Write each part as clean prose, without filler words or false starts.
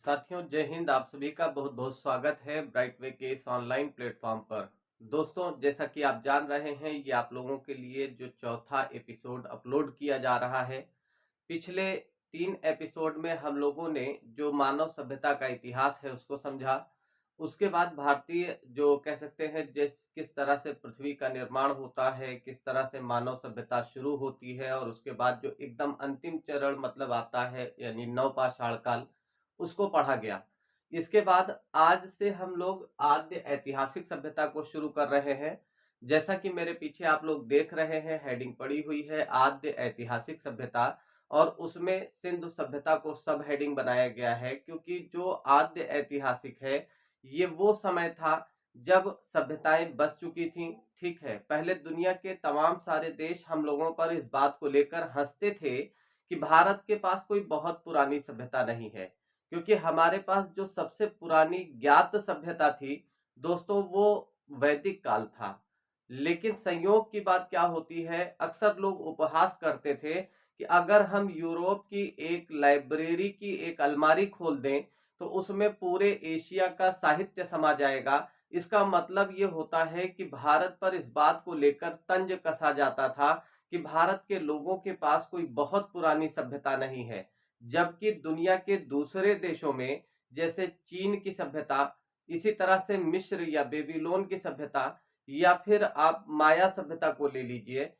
साथियों, जय हिंद। आप सभी का बहुत बहुत स्वागत है ब्राइट वे के इस ऑनलाइन प्लेटफॉर्म पर। दोस्तों, जैसा कि आप जान रहे हैं, ये आप लोगों के लिए जो चौथा एपिसोड अपलोड किया जा रहा है। पिछले 3 एपिसोड में हम लोगों ने जो मानव सभ्यता का इतिहास है उसको समझा। उसके बाद भारतीय जो कह सकते हैं जिस किस तरह से पृथ्वी का निर्माण होता है, किस तरह से मानव सभ्यता शुरू होती है और उसके बाद जो एकदम अंतिम चरण मतलब आता है यानी नवपाषाण काल, उसको पढ़ा गया। इसके बाद आज से हम लोग आद्य ऐतिहासिक सभ्यता को शुरू कर रहे हैं। जैसा कि मेरे पीछे आप लोग देख रहे हैं, हेडिंग पड़ी हुई है आद्य ऐतिहासिक सभ्यता, और उसमें सिंधु सभ्यता को सब हेडिंग बनाया गया है, क्योंकि जो आद्य ऐतिहासिक है ये वो समय था जब सभ्यताएं बस चुकी थीं। ठीक है, पहले दुनिया के तमाम सारे देश हम लोगों पर इस बात को लेकर हंसते थे कि भारत के पास कोई बहुत पुरानी सभ्यता नहीं है, क्योंकि हमारे पास जो सबसे पुरानी ज्ञात सभ्यता थी दोस्तों, वो वैदिक काल था। लेकिन संयोग की बात क्या होती है, अक्सर लोग उपहास करते थे कि अगर हम यूरोप की एक लाइब्रेरी की एक अलमारी खोल दें तो उसमें पूरे एशिया का साहित्य समा जाएगा। इसका मतलब ये होता है कि भारत पर इस बात को लेकर तंज कसा जाता था कि भारत के लोगों के पास कोई बहुत पुरानी सभ्यता नहीं है। जबकि दुनिया के दूसरे देशों में, जैसे चीन की सभ्यता, इसी तरह से मिस्र या बेबीलोन की सभ्यता, या फिर आप माया सभ्यता को ले लीजिए,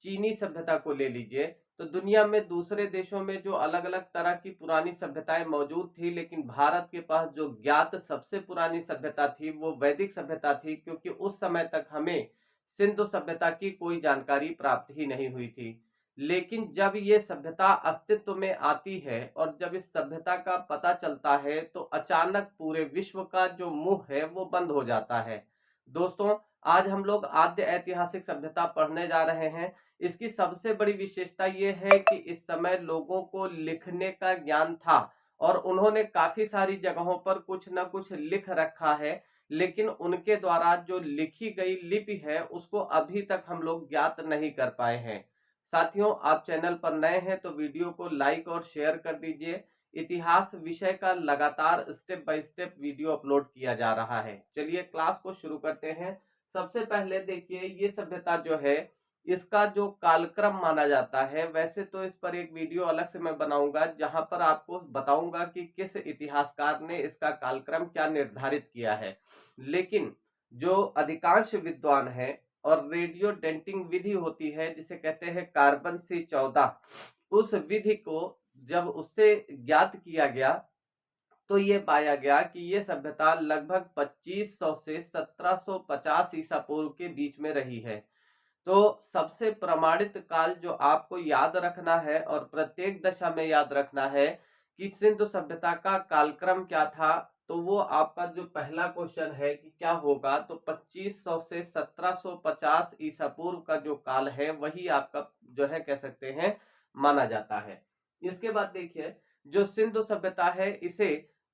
चीनी सभ्यता को ले लीजिए, तो दुनिया में दूसरे देशों में जो अलग अलग तरह की पुरानी सभ्यताएं मौजूद थी, लेकिन भारत के पास जो ज्ञात सबसे पुरानी सभ्यता थी वो वैदिक सभ्यता थी, क्योंकि उस समय तक हमें सिंधु सभ्यता की कोई जानकारी प्राप्त ही नहीं हुई थी। लेकिन जब ये सभ्यता अस्तित्व में आती है और जब इस सभ्यता का पता चलता है तो अचानक पूरे विश्व का जो मुंह है वो बंद हो जाता है। दोस्तों, आज हम लोग आद्य ऐतिहासिक सभ्यता पढ़ने जा रहे हैं। इसकी सबसे बड़ी विशेषता ये है कि इस समय लोगों को लिखने का ज्ञान था और उन्होंने काफी सारी जगहों पर कुछ न कुछ लिख रखा है, लेकिन उनके द्वारा जो लिखी गई लिपि है उसको अभी तक हम लोग ज्ञात नहीं कर पाए हैं। साथियों, आप चैनल पर नए हैं तो वीडियो को लाइक और शेयर कर दीजिए। इतिहास विषय का लगातार step by step video upload किया जा रहा है। चलिए क्लास को शुरू करते हैं। सबसे पहले देखिए, ये सभ्यता जो है इसका जो कालक्रम माना जाता है, वैसे तो इस पर एक वीडियो अलग से मैं बनाऊंगा जहां पर आपको बताऊंगा कि किस इतिहासकार ने इसका कालक्रम क्या निर्धारित किया है। लेकिन जो अधिकांश विद्वान हैं, और रेडियो डेंटिंग विधि होती है जिसे कहते हैं कार्बन C14, उस विधि को जब उससे ज्ञात किया गया तो ये पाया गया कि ये सभ्यता लगभग 2500 से 1750 ईसा पूर्व के बीच में रही है। तो सबसे प्रमाणित काल जो आपको याद रखना है और प्रत्येक दशा में याद रखना है कि सिंधु सभ्यता का कालक्रम क्या था, तो वो आपका जो पहला क्वेश्चन है कि क्या होगा, तो 2500 से 1750 ईसा पूर्व का जो काल है वही आपका जो है कह सकते हैं माना जाता है। इसके बाद देखिए, जो सिंधु सभ्यता है इसे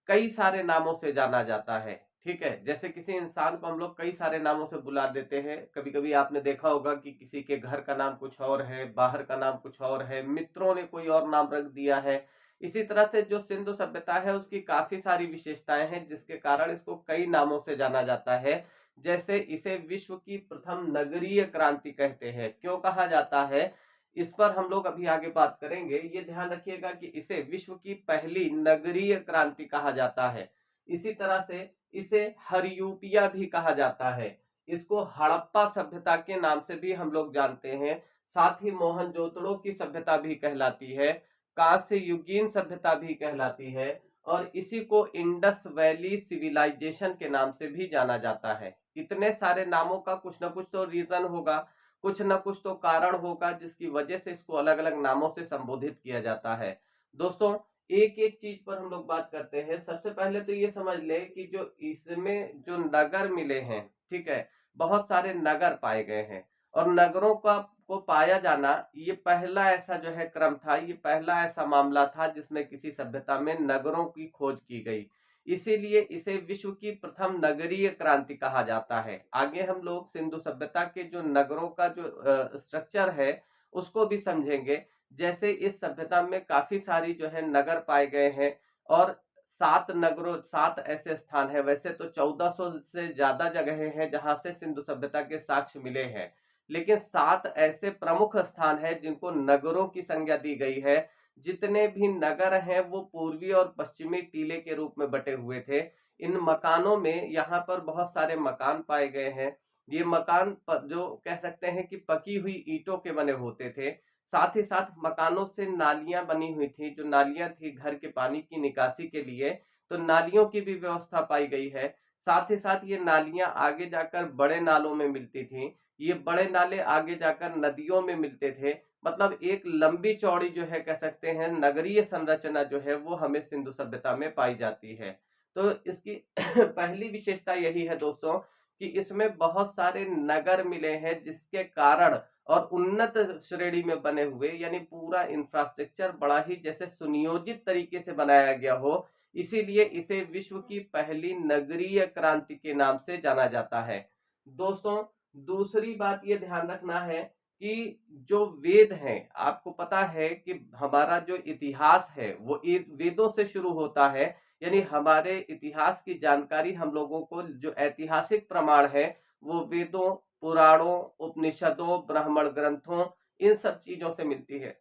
कई सारे नामों से जाना जाता है। ठीक है, जैसे किसी इंसान को हम लोग कई सारे नामों से बुला देते हैं। कभी कभी आपने देखा होगा कि किसी के घर का नाम कुछ और है, बाहर का नाम कुछ और है, मित्रों ने कोई और नाम रख दिया है। इसी तरह से जो सिंधु सभ्यता है उसकी काफी सारी विशेषताएं हैं जिसके कारण इसको कई नामों से जाना जाता है। जैसे इसे विश्व की प्रथम नगरीय क्रांति कहते हैं। क्यों कहा जाता है, इस पर हम लोग अभी आगे बात करेंगे। ये ध्यान रखिएगा कि इसे विश्व की पहली नगरीय क्रांति कहा जाता है। इसी तरह से इसे हरियूपिया भी कहा जाता है। इसको हड़प्पा सभ्यता के नाम से भी हम लोग जानते हैं। साथ ही मोहनजोदड़ो की सभ्यता भी कहलाती है, कांस्य युगीन सभ्यता भी कहलाती है, और इसी को इंडस वैली सिविलाइजेशन के नाम से भी जाना जाता है। इतने सारे नामों का कुछ ना कुछ तो रीजन होगा, कुछ ना कुछ तो कारण होगा जिसकी वजह से इसको अलग अलग नामों से संबोधित किया जाता है। दोस्तों, एक एक चीज पर हम लोग बात करते हैं। सबसे पहले तो ये समझ ले कि जो इसमें जो नगर मिले हैं, ठीक है, बहुत सारे नगर पाए गए हैं, और नगरों का को पाया जाना ये पहला ऐसा जो है क्रम था, ये पहला ऐसा मामला था जिसमें किसी सभ्यता में नगरों की खोज की गई। इसीलिए इसे विश्व की प्रथम नगरीय क्रांति कहा जाता है। आगे हम लोग सिंधु सभ्यता के जो नगरों का जो स्ट्रक्चर है उसको भी समझेंगे। जैसे इस सभ्यता में काफी सारी जो है नगर पाए गए हैं, और 7 ऐसे स्थान है। वैसे तो 1400 से ज्यादा जगहें हैं जहां से सिंधु सभ्यता के साक्ष्य मिले हैं, लेकिन 7 ऐसे प्रमुख स्थान है जिनको नगरों की संज्ञा दी गई है। जितने भी नगर हैं वो पूर्वी और पश्चिमी टीले के रूप में बटे हुए थे। इन मकानों में यहाँ पर बहुत सारे मकान पाए गए हैं। ये मकान जो कह सकते हैं कि पकी हुई ईंटों के बने होते थे। साथ ही साथ मकानों से नालियां बनी हुई थी, जो नालियां थी घर के पानी की निकासी के लिए, तो नालियों की भी व्यवस्था पाई गई है। साथ ही साथ ये नालियां आगे जाकर बड़े नालों में मिलती थी। ये बड़े नाले आगे जाकर नदियों में मिलते थे। मतलब एक लंबी चौड़ी जो है कह सकते हैं नगरीय संरचना जो है वो हमें सिंधु सभ्यता में पाई जाती है। तो इसकी पहली विशेषता यही है दोस्तों कि इसमें बहुत सारे नगर मिले हैं, जिसके कारण और उन्नत श्रेणी में बने हुए, यानी पूरा इंफ्रास्ट्रक्चर बड़ा ही जैसे सुनियोजित तरीके से बनाया गया हो, इसीलिए इसे विश्व की पहली नगरीय क्रांति के नाम से जाना जाता है। दोस्तों, दूसरी बात ये ध्यान रखना है कि जो वेद हैं, आपको पता है कि हमारा जो इतिहास है वो वेदों से शुरू होता है। यानी हमारे इतिहास की जानकारी हम लोगों को जो ऐतिहासिक प्रमाण है वो वेदों, पुराणों, उपनिषदों, ब्राह्मण ग्रंथों, इन सब चीजों से मिलती है।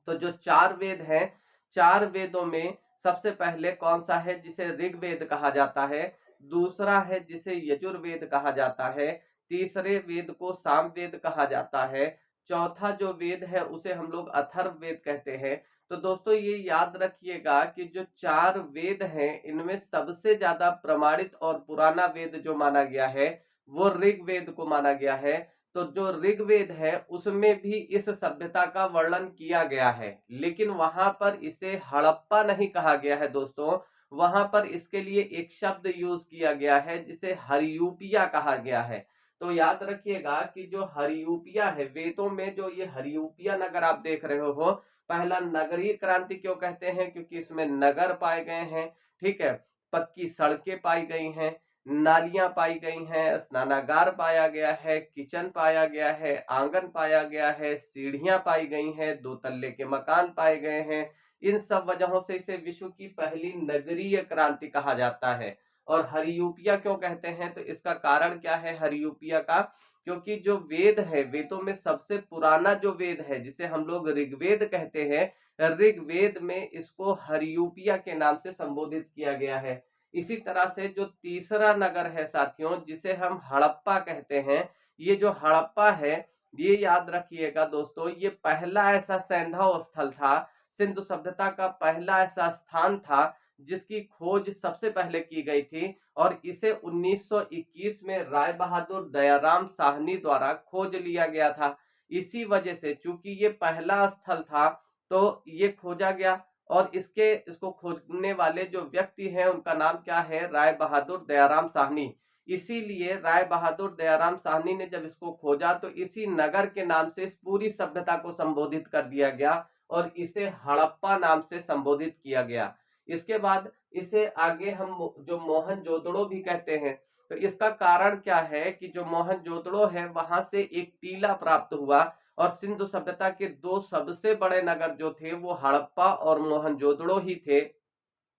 तो जो 4 वेद हैं, 4 वेदों में सबसे पहले कौन सा है जिसे ऋग्वेद कहा जाता है, दूसरा है जिसे यजुर्वेद कहा जाता है, तीसरे वेद को सामवेद कहा जाता है, चौथा जो वेद है उसे हम लोग अथर्ववेद कहते हैं। तो दोस्तों ये याद रखिएगा कि जो 4 वेद हैं इनमें सबसे ज्यादा प्रमाणित और पुराना वेद जो माना गया है वो ऋग्वेद को माना गया है। तो जो ऋग्वेद है उसमें भी इस सभ्यता का वर्णन किया गया है, लेकिन वहां पर इसे हड़प्पा नहीं कहा गया है दोस्तों। वहां पर इसके लिए एक शब्द यूज किया गया है जिसे हरियूपिया कहा गया है। तो याद रखिएगा कि जो हरियूपिया है, वेदों में जो ये हरियूपिया नगर आप देख रहे हो, पहला नगरीय क्रांति क्यों कहते हैं, क्योंकि इसमें नगर पाए गए हैं। ठीक है, पक्की सड़कें पाई गई हैं, नालियां पाई गई हैं, स्नानागार पाया गया है, किचन पाया गया है, आंगन पाया गया है, सीढ़ियां पाई गई हैं, 2 तल्ले के मकान पाए गए हैं। इन सब वजहों से इसे विश्व की पहली नगरीय क्रांति कहा जाता है। और हरियूपिया क्यों कहते हैं, तो इसका कारण क्या है हरियूपिया का, क्योंकि जो वेद है, वेदों में सबसे पुराना जो वेद है जिसे हम लोग ऋग्वेद कहते हैं, ऋग्वेद में इसको हरियूपिया के नाम से संबोधित किया गया है। इसी तरह से जो तीसरा नगर है साथियों, जिसे हम हड़प्पा कहते हैं, ये जो हड़प्पा है, ये याद रखिएगा दोस्तों, ये पहला ऐसा सैंधव स्थल था, सिंधु सभ्यता का पहला ऐसा स्थान था जिसकी खोज सबसे पहले की गई थी। और इसे 1921 में राय बहादुर दयाराम साहनी द्वारा खोज लिया गया था। इसी वजह से चूंकि ये पहला स्थल था तो ये खोजा गया, और इसको खोजने वाले जो व्यक्ति हैं उनका नाम क्या है, राय बहादुर दयाराम साहनी। इसीलिए राय बहादुर दयाराम साहनी ने जब इसको खोजा तो इसी नगर के नाम से इस पूरी सभ्यता को संबोधित कर दिया गया और इसे हड़प्पा नाम से संबोधित किया गया। इसके बाद इसे आगे हम जो मोहनजोदड़ो भी कहते हैं। तो इसका कारण क्या है कि जो मोहनजोदड़ो है वहां से एक टीला प्राप्त हुआ, और सिंधु सभ्यता के 2 सबसे बड़े नगर जो थे वो हड़प्पा और मोहनजोदड़ो ही थे।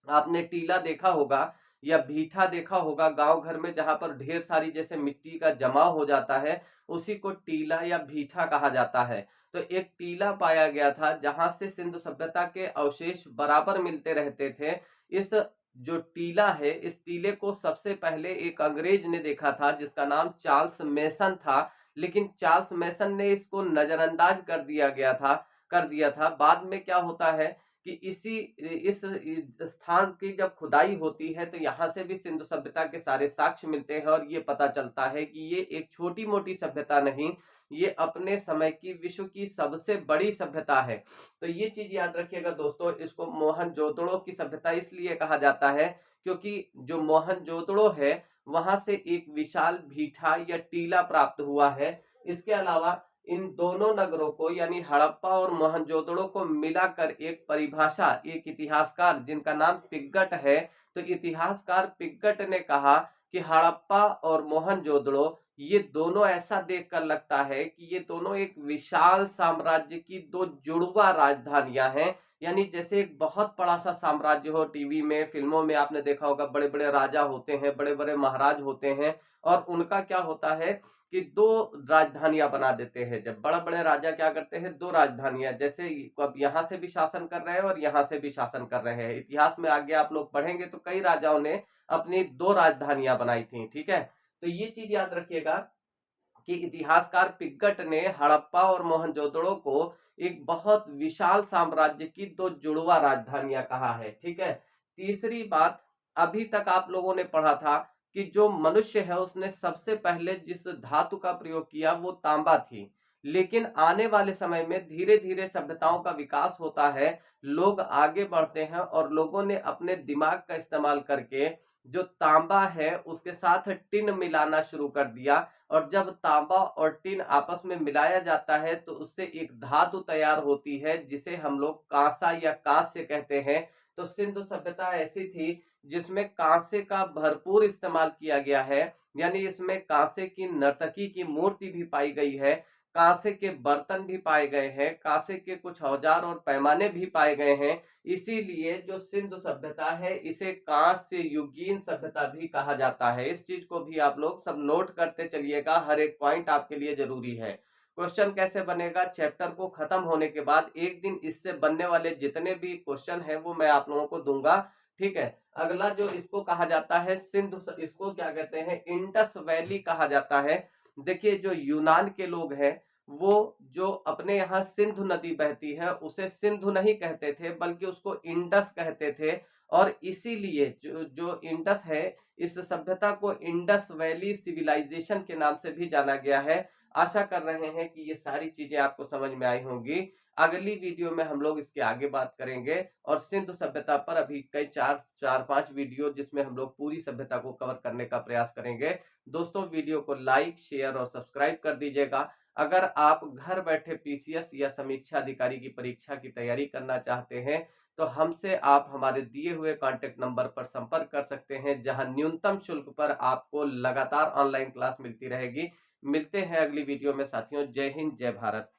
आपने टीला देखा होगा या भीठा देखा होगा गांव घर में, जहां पर ढेर सारी जैसे मिट्टी का जमाव हो जाता है, उसी को टीला या भीठा कहा जाता है। तो एक टीला पाया गया था जहां से सिंधु सभ्यता के अवशेष बराबर मिलते रहते थे। इस जो टीला है, इस टीले को सबसे पहले एक अंग्रेज ने देखा था जिसका नाम चार्ल्स मेसन था, लेकिन चार्ल्स मेसन ने इसको नजरअंदाज कर दिया था। बाद में क्या होता है कि इस स्थान की जब खुदाई होती है तो यहाँ से भी सिंधु सभ्यता के सारे साक्ष्य मिलते हैं, और ये पता चलता है कि ये एक छोटी मोटी सभ्यता नहीं, ये अपने समय की विश्व की सबसे बड़ी सभ्यता है। तो ये चीज याद रखिएगा दोस्तों। इसको मोहनजोदड़ो की सभ्यता इसलिए कहा जाता है क्योंकि जो मोहनजोदड़ो है वहां से एक विशाल भीठा या टीला प्राप्त हुआ है। इसके अलावा इन दोनों नगरों को यानी हड़प्पा और मोहनजोदड़ो को मिलाकर एक परिभाषा एक इतिहासकार जिनका नाम पिग्गट है, तो इतिहासकार पिग्गट ने कहा कि हड़प्पा और मोहनजोदड़ो ये दोनों ऐसा देखकर लगता है कि ये दोनों एक विशाल साम्राज्य की दो जुड़वा राजधानियां हैं। यानी जैसे एक बहुत बड़ा सा साम्राज्य हो, टीवी में फिल्मों में आपने देखा होगा, बड़े बड़े राजा होते हैं, बड़े बड़े महाराज होते हैं, और उनका क्या होता है कि दो राजधानियां बना देते हैं। जब बड़े बड़े राजा क्या करते हैं, दो राजधानियां, जैसे अब यहाँ से भी शासन कर रहे हैं और यहाँ से भी शासन कर रहे हैं। इतिहास में आगे आप लोग पढ़ेंगे तो कई राजाओं ने अपनी दो राजधानियां बनाई थी। ठीक है, तो ये चीज याद रखिएगा कि इतिहासकार पिग्गट ने हड़प्पा और मोहनजोदड़ो को एक बहुत विशाल साम्राज्य की दो जुड़वा राजधानियां कहा है। ठीक है, तीसरी बात, अभी तक आप लोगों ने पढ़ा था कि जो मनुष्य है उसने सबसे पहले जिस धातु का प्रयोग किया वो तांबा थी। लेकिन आने वाले समय में धीरे धीरे सभ्यताओं का विकास होता है, लोग आगे बढ़ते हैं और लोगों ने अपने दिमाग का इस्तेमाल करके जो तांबा है उसके साथ टिन मिलाना शुरू कर दिया। और जब तांबा और टिन आपस में मिलाया जाता है तो उससे एक धातु तैयार होती है जिसे हम लोग कांसा या कांस्य कहते हैं। तो सिंधु सभ्यता ऐसी थी जिसमें कांसे का भरपूर इस्तेमाल किया गया है। यानी इसमें कांसे की नर्तकी की मूर्ति भी पाई गई है, कांसे के बर्तन भी पाए गए हैं, कांसे के कुछ औजार और पैमाने भी पाए गए हैं। इसीलिए जो सिंधु सभ्यता है इसे कांस्य युगीन सभ्यता भी कहा जाता है। इस चीज को भी आप लोग सब नोट करते चलिएगा, हर एक पॉइंट आपके लिए जरूरी है। क्वेश्चन कैसे बनेगा, चैप्टर को खत्म होने के बाद एक दिन इससे बनने वाले जितने भी क्वेश्चन हैं वो मैं आप लोगों को दूंगा। ठीक है, अगला जो इसको कहा जाता है सिंधु, इसको क्या कहते हैं, इंडस वैली कहा जाता है। देखिए जो यूनान के लोग हैं वो जो अपने यहाँ सिंधु नदी बहती है उसे सिंधु नहीं कहते थे बल्कि उसको इंडस कहते थे। और इसीलिए जो इंडस है, इस सभ्यता को इंडस वैली सिविलाइजेशन के नाम से भी जाना गया है। आशा कर रहे हैं कि ये सारी चीजें आपको समझ में आई होंगी। अगली वीडियो में हम लोग इसके आगे बात करेंगे और सिंधु सभ्यता पर अभी कई चार पांच वीडियो जिसमें हम लोग पूरी सभ्यता को कवर करने का प्रयास करेंगे। दोस्तों वीडियो को लाइक, शेयर और सब्सक्राइब कर दीजिएगा। अगर आप घर बैठे पीसीएस या समीक्षा अधिकारी की परीक्षा की तैयारी करना चाहते हैं तो हमसे आप हमारे दिए हुए कॉन्टेक्ट नंबर पर संपर्क कर सकते हैं, जहां न्यूनतम शुल्क पर आपको लगातार ऑनलाइन क्लास मिलती रहेगी। मिलते हैं अगली वीडियो में साथियों। जय हिंद, जय भारत।